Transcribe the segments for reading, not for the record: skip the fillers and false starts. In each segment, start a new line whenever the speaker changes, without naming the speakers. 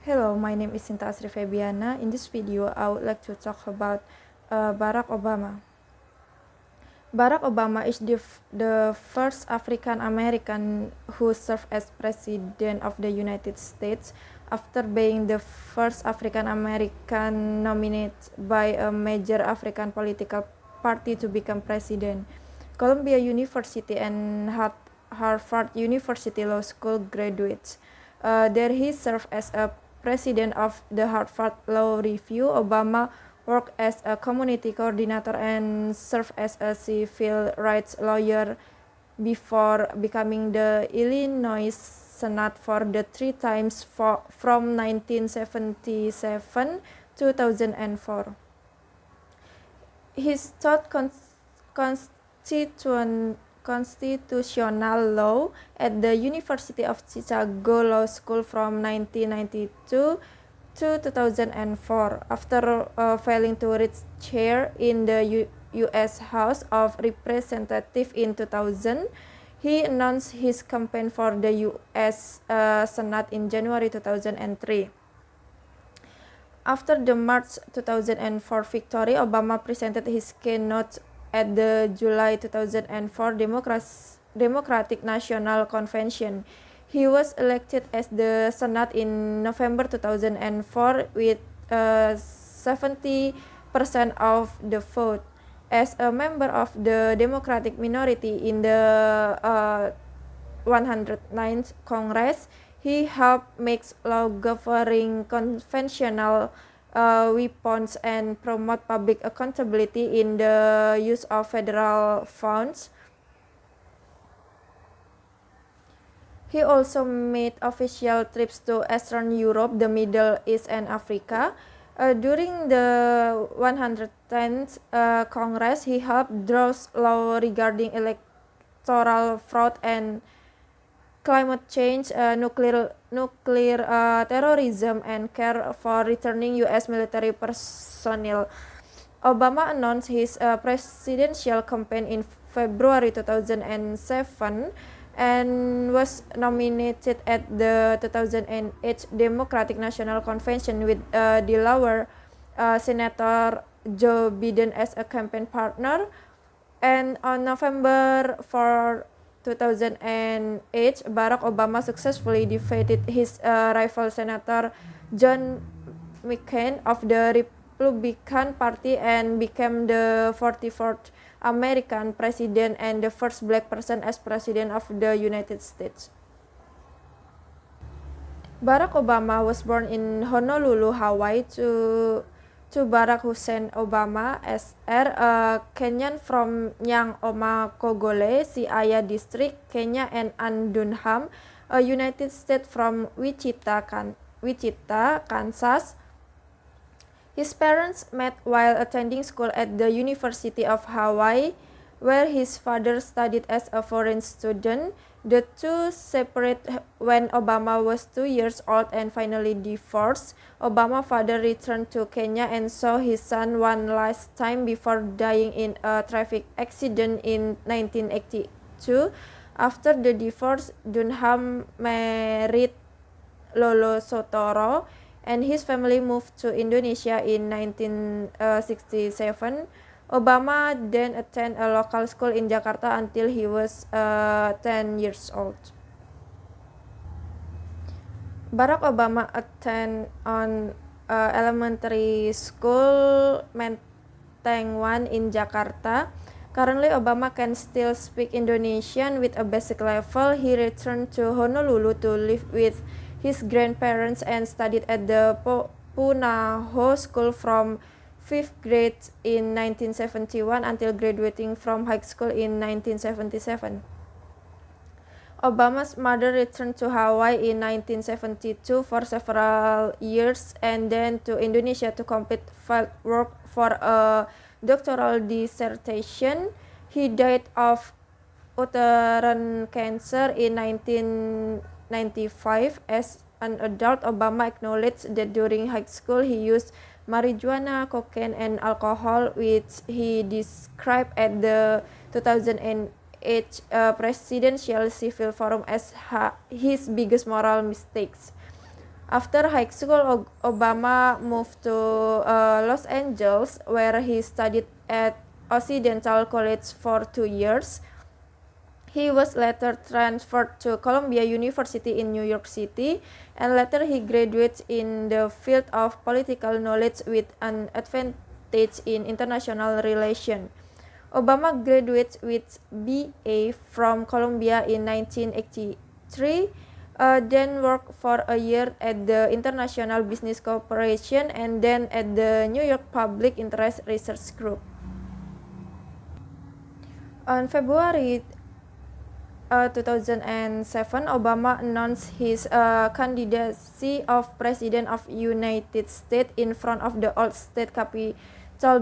Hello, my name is Sinta Asri Febiana. In this video, I would like to talk about Barack Obama. Barack Obama is the first African American who served as President of the United States after being the first African American nominated by a major African political party to become president. Columbia University and Harvard University Law School graduates. There he served as a president of the Harvard Law Review. Obama worked as a community coordinator and served as a civil rights lawyer before becoming the Illinois Senate for the three times from 1977 to 2004. His taught constitutional law at the University of Chicago Law School from 1992 to 2004. After failing to reach chair in the U.S. House of Representatives in 2000, he announced his campaign for the U.S. Senate in January 2003. After the March 2004 victory, Obama presented his keynote at the July 2004 Democratic National Convention. He was elected as the Senate in November 2004 with 70% of the vote. As a member of the Democratic minority in the 109th Congress, he helped make law governing conventional weapons and promote public accountability in the use of federal funds. He also made official trips to Eastern Europe, the Middle East, and Africa. During the 110th Congress, he helped draft law regarding electoral fraud and climate change, nuclear terrorism, and care for returning U.S. military personnel. Obama announced his presidential campaign in February 2007 and was nominated at the 2008 Democratic National Convention with Delaware Senator Joe Biden as a campaign partner. And on November 4, 2008, Barack Obama successfully defeated his rival Senator John McCain of the Republican Party and became the 44th American president and the first black person as president of the United States. Barack Obama was born in Honolulu, Hawaii to Barack Hussein Obama, SR, a Kenyan from Nyang'oma Kogole, Siaya District, Kenya, and Ann Dunham, a United States from Wichita, Kansas. His parents met while attending school at the University of Hawaii, where his father studied as a foreign student. The two separated when Obama was 2 years old and finally divorced. Obama's father returned to Kenya and saw his son one last time before dying in a traffic accident in 1982. After the divorce, Dunham married Lolo Sotoro, and his family moved to Indonesia in 1967. Obama then attended a local school in Jakarta until he was 10 years old. Barack Obama attended on elementary school Menteng 1 in Jakarta. Currently, Obama can still speak Indonesian with a basic level. He returned to Honolulu to live with his grandparents and studied at the Punahou School from 5th grade in 1971 until graduating from high school in 1977. Obama's mother returned to Hawaii in 1972 for several years and then to Indonesia to complete field work for a doctoral dissertation. He died of uterine cancer in 1995. As an adult, Obama acknowledged that during high school he used marijuana, cocaine, and alcohol, which he described at the 2008 Presidential Civil Forum as his biggest moral mistakes. After high school, Obama moved to Los Angeles, where he studied at Occidental College for 2 years. He was later transferred to Columbia University in New York City, and later he graduated in the field of political knowledge with an advantage in international relations. Obama graduated with BA from Columbia in 1983, then worked for a year at the International Business Corporation and then at the New York Public Interest Research Group. On February 2007, Obama announced his candidacy of President of United States in front of the old state Capitol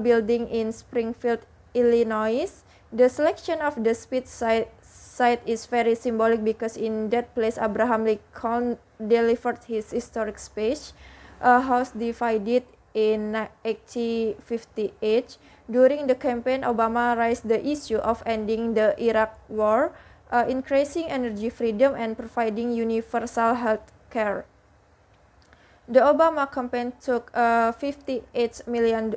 building in Springfield, Illinois. The selection of the speech site is very symbolic because in that place Abraham Lincoln delivered his historic speech. A house divided in 1858. During the campaign, Obama raised the issue of ending the Iraq War, increasing energy freedom, and providing universal health care. The Obama campaign took $58 million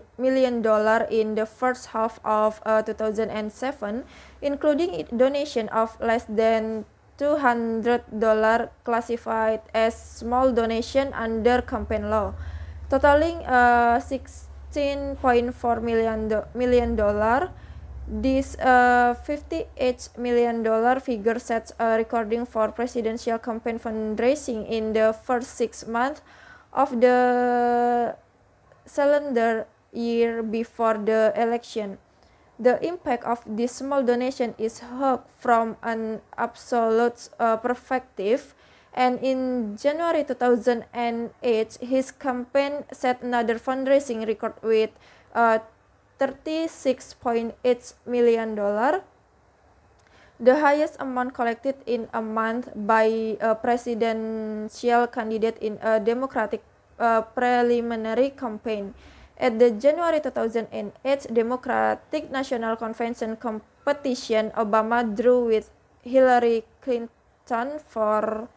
in the first half of 2007, including donation of less than $200 classified as small donation under campaign law, totaling $16.4 million. This $58 million figure sets a record for presidential campaign fundraising in the first 6 months of the calendar year before the election. The impact of this small donation is huge from an absolute perspective, and in January 2008, his campaign set another fundraising record with $36.8 million, the highest amount collected in a month by a presidential candidate in a Democratic preliminary campaign. At the January 2008 Democratic National Convention competition, Obama drew with Hillary Clinton for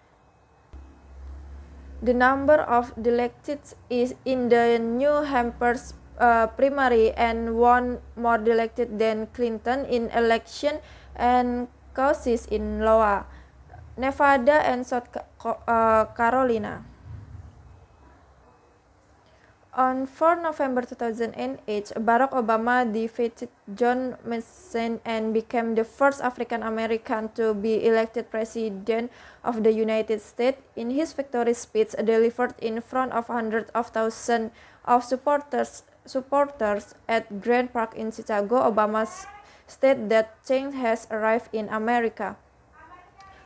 the number of delegates is in the New Hampshire primary and won more delegates than Clinton in election and caucus in Iowa, Nevada, and South Carolina. On 4 November 2008, Barack Obama defeated John McCain and became the first African American to be elected President of the United States. In his victory speech delivered in front of hundreds of thousands of supporters at Grand Park in Chicago, Obama stated that change has arrived in America.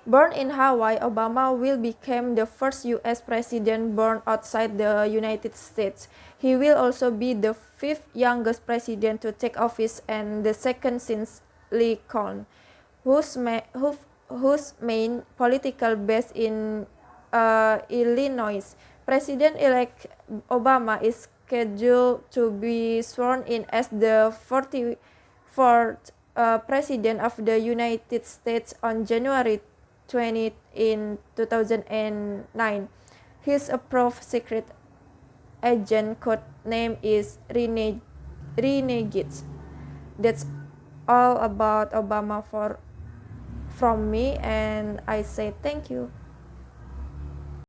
Born in Hawaii, Obama will become the first U.S. president born outside the United States. He will also be the fifth youngest president to take office and the second since Lincoln, whose main political base in Illinois. President-elect Obama is scheduled to be sworn in as the 44th President of the United States on January 20 in 2009. His approved secret agent code name is Renegades. That's all about Obama from me, and I say thank you.